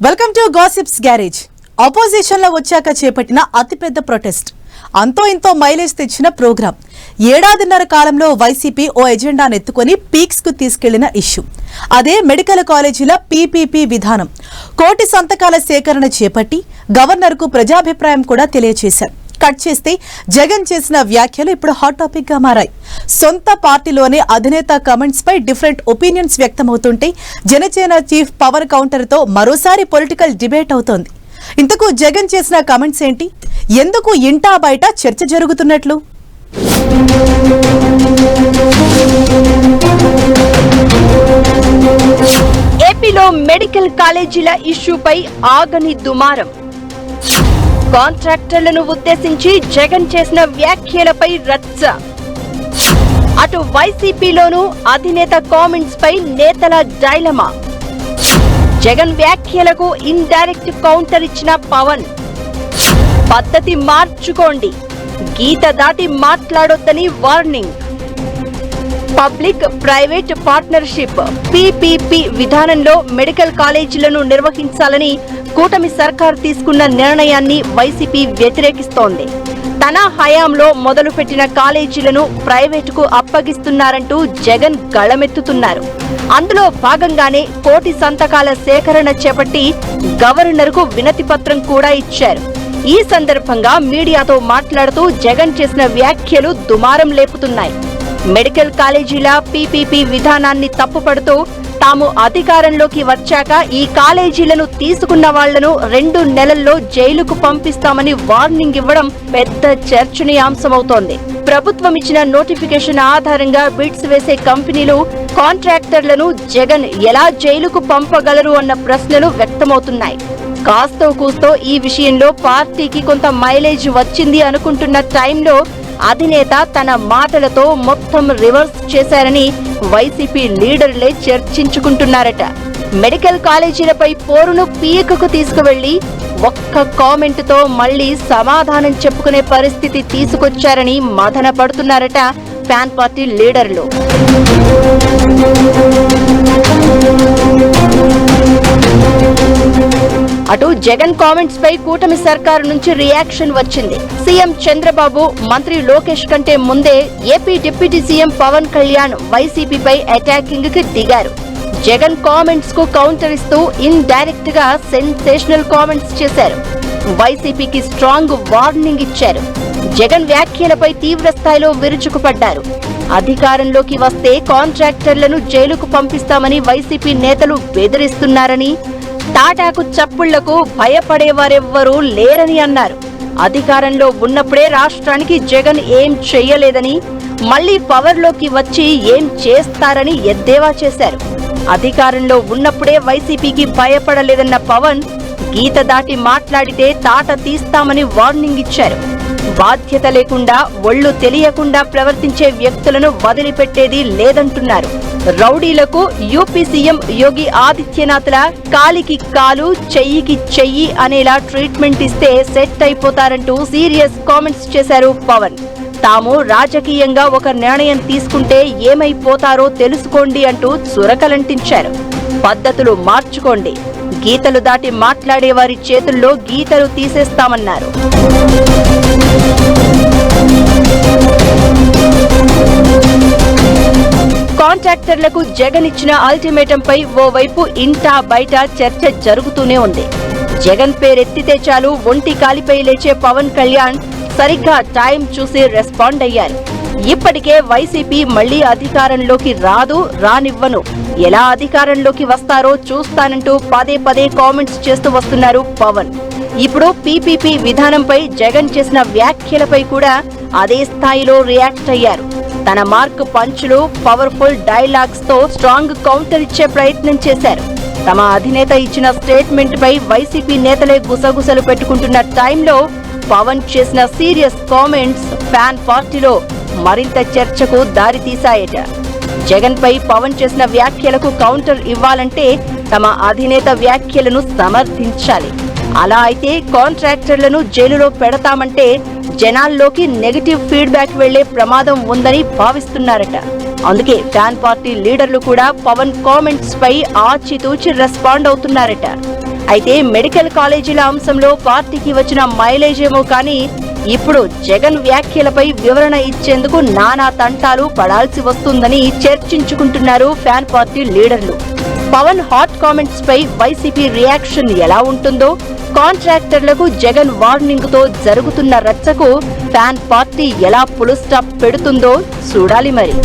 Welcome to gossips garage. Opposition లో వచ్చాక చేపట్టిన అతిపెద్ద ప్రొటెస్ట్, అంతో ఇంతో మైలేజ్ తెచ్చిన ప్రోగ్రాం. ఏడాదిన్నర కాలంలో వైసీపీ ఓ ఎజెండాను ఎత్తుకొని పీక్స్ కు తీసుకెళ్లిన ఇష్యూ అదే మెడికల్ కాలేజీల పీపీపీ విధానం. కోటి సంతకాల సేకరణ చేపట్టి గవర్నర్ కు ప్రజాభిప్రాయం కూడా తెలియజేశారు. కట్ చేస్తే జగన్ చేసిన వ్యాఖ్యలు ఇప్పుడు హాట్ టాపిక్ గా మారాయి. సొంత పార్టీలోని అధినేత కమెంట్స్ పై డిఫరెంట్ ఒపీనియన్స్ వ్యక్తమవుతుంటే జనసేన చీఫ్ పవర్ కౌంటర్ తో మరోసారి పొలిటికల్ డిబేట్ అవుతోంది. ఇంతకు జగన్ చేసిన కమెంట్స్ ఏంటి? ఎందుకు ఇంటా బయట చర్చ జరుగుతున్నట్లు? ఏపీలో మెడికల్ కాలేజీల ఇష్యూపై ఆగని దుమారం. కాంట్రాక్టర్లను ఉద్దేశించి జగన్ చేసిన వ్యాఖ్యలపై రచ్చ. అటు వైసీపీలోనూ అధినేత కామెంట్స్ పై నేతల డైలమా. జగన్ వ్యాఖ్యలకు ఇండైరెక్ట్ కౌంటర్ ఇచ్చిన పవన్. పద్ధతి మార్చుకోండి, గీత దాటి మాట్లాడొద్దని warning. Public private partnership PPP విధానంలో మెడికల్ కాలేజీలను నిర్వహించాలని కూటమి సర్కార్ తీసుకున్న నిర్ణయాన్ని వైసీపీ వ్యతిరేకిస్తోంది. తన హయాంలో మొదలుపెట్టిన కాలేజీలను ప్రైవేటుకు అప్పగిస్తున్నారంటూ జగన్ గళమెత్తుతున్నారు. అందులో భాగంగానే కోటి సంతకాల సేకరణ చేపట్టి గవర్నర్కు వినతి పత్రం కూడా ఇచ్చారు. ఈ సందర్భంగా మీడియాతో మాట్లాడుతూ జగన్ చేసిన వ్యాఖ్యలు దుమారం లేపుతున్నాయి. మెడికల్ కాలేజీల పీపీపీ విధానాన్ని తప్పుపడుతూ తాము అధికారంలోకి వచ్చాక ఈ కాలేజీలను తీసుకున్న వాళ్లను 2 నెలల్లో జైలుకు పంపిస్తామని వార్నింగ్ ఇవ్వడం పెద్ద చర్చనీయాంశమవుతోంది. ప్రభుత్వం ఇచ్చిన నోటిఫికేషన్ ఆధారంగా బిడ్స్ వేసే కంపెనీలు, కాంట్రాక్టర్లను జగన్ ఎలా జైలుకు పంపగలరు అన్న ప్రశ్నలు వ్యక్తమవుతున్నాయి. కాస్తో కూస్తో ఈ విషయంలో పార్టీకి కొంత మైలేజ్ వచ్చింది అనుకుంటున్న టైంలో అధినేత తన మాటలతో మొత్తం రివర్స్ చేశారని వైసీపీ లీడర్లే చర్చించుకుంటున్నారట. మెడికల్ కాలేజీలపై పోరును పీకకు తీసుకువెళ్లి ఒక్క కామెంట్ తో మళ్లీ సమాధానం చెప్పుకునే పరిస్థితి తీసుకొచ్చారని మదన పడుతున్నారట ఫ్యాన్ పార్టీ లీడర్లు. అటు జగన్ కామెంట్స్ పై కూటమి సర్కారు నుంచి రియాక్షన్ వచ్చింది. సీఎం చంద్రబాబు, మంత్రి లోకేష్ కంటే ముందే AP deputy CM Pawan Kalyan వైసీపీపై అటాకింగ్ కి దిగారు. జగన్ కామెంట్స్ కు కౌంటర్ ఇస్తూ ఇన్ డైరెక్ట్ గా సెన్సేషనల్ కామెంట్స్ చేశారు. వైసీపీకి స్ట్రాంగ్ వార్నింగ్ ఇచ్చారు. జగన్ వ్యాఖ్యలపై తీవ్ర స్థాయిలో విరుచుకుపడ్డారు. అధికారంలోకి వస్తే కాంట్రాక్టర్లను జైలుకు పంపిస్తామని వైసీపీ నేతలు బెదిరిస్తున్నారని, తాటాకు చప్పుళ్లకు భయపడేవారెవ్వరూ లేరని అన్నారు. అధికారంలో ఉన్నప్పుడే రాష్ట్రానికి జగన్ ఏం చెయ్యలేదని, మళ్లీ పవర్లోకి వచ్చి ఏం చేస్తారని ఎద్దేవా చేశారు. అధికారంలో ఉన్నప్పుడే వైసీపీకి భయపడలేదన్న పవన్ గీత దాటి మాట్లాడితే తాట తీస్తామని వార్నింగ్ ఇచ్చారు. బాధ్యత లేకుండా, ఒళ్ళు తెలియకుండా ప్రవర్తించే వ్యక్తులను వదిలిపెట్టేది లేదంటున్నారు. రౌడీలకు యూపీ సీఎం యోగి ఆదిత్యనాథ్ల కాలికి కాలు, చెయ్యికి చెయ్యి అనేలా ట్రీట్మెంట్ ఇస్తే సెట్ అయిపోతారంటూ సీరియస్ కామెంట్స్ చేశారు పవన్. తాము రాజకీయంగా ఒక నిర్ణయం తీసుకుంటే ఏమైపోతారో తెలుసుకోండి అంటూ చురకలంటించారు. పద్ధతులు మార్చుకోండి, గీతలు దాటి మాట్లాడే వారి చేతుల్లో గీతలు తీసేస్తామన్నారు. కాంట్రాక్టర్లకు జగన్ ఇచ్చిన అల్టిమేటంపై ఓవైపు ఇంటా బయట చర్చ జరుగుతూనే ఉంది. జగన్ పేరెత్తితే చాలు ఒంటి కాలిపై లేచే పవన్ కళ్యాణ్ సరిగ్గా టైం చూసి రెస్పాండ్ అయ్యారు. ఇప్పటికే వైసీపీ మళ్లీ అధికారంలోకి రానివ్వను, ఎలా అధికారంలోకి వస్తారో చూస్తానంటూ పదే కామెంట్స్ చేస్తూ వస్తున్నారు పవన్. ఇప్పుడు పీపీపీ విధానంపై జగన్ చేసిన వ్యాఖ్యలపై కూడా అదే స్థాయిలో రియాక్ట్ అయ్యారు. తన మార్క్ పంచులు, పవర్ఫుల్ డైలాగ్స్ తో స్ట్రాంగ్ కౌంటర్ ఇచ్చే ప్రయత్నం చేశారు. తమ అధినేత ఇచ్చిన స్టేట్మెంట్ పై వైసీపీ నేతలే గుసగుసలు పెట్టుకుంటున్న టైంలో పవన్ చేసిన సీరియస్ కామెంట్స్ ఫ్యాన్ పార్టీలో మరింత చర్చకు దారితీశాయట. జగన్ పై పవన్ చేసిన వ్యాఖ్యలకు కౌంటర్ ఇవ్వాలంటే తమ అధినేత వ్యాఖ్యలను సమర్థించాలి. అలా అయితే కాంట్రాక్టర్లను జైలులో పెడతామంటే జనాల్లోకి నెగటివ్ ఫీడ్బ్యాక్ వెళ్లే ప్రమాదం ఉందని భావిస్తున్నారట. అందుకే ఫ్యాన్ పార్టీ లీడర్లు కూడా పవన్ కామెంట్స్ పై ఆచితూచి రెస్పాండ్ అవుతున్నారట. అయితే మెడికల్ కాలేజీల అంశంలో పార్టీకి వచ్చిన మైలేజ్ ఏమో కానీ ఇప్పుడు జగన్ వ్యాఖ్యలపై వివరణ ఇచ్చేందుకు నానా తంటాలు పడాల్సి వస్తుందని చర్చించుకుంటున్నారు ఫ్యాన్ పార్టీ లీడర్లు. పవన్ హాట్ కామెంట్స్ పై వైసీపీ రియాక్షన్ ఎలా ఉంటుందో, కాంట్రాక్టర్లకు జగన్ వార్నింగ్ తో జరుగుతున్న రచ్చకు ఫ్యాన్ పార్టీ ఎలా ఫుల్ స్టాప్ పెడుతుందో చూడాలి మరి.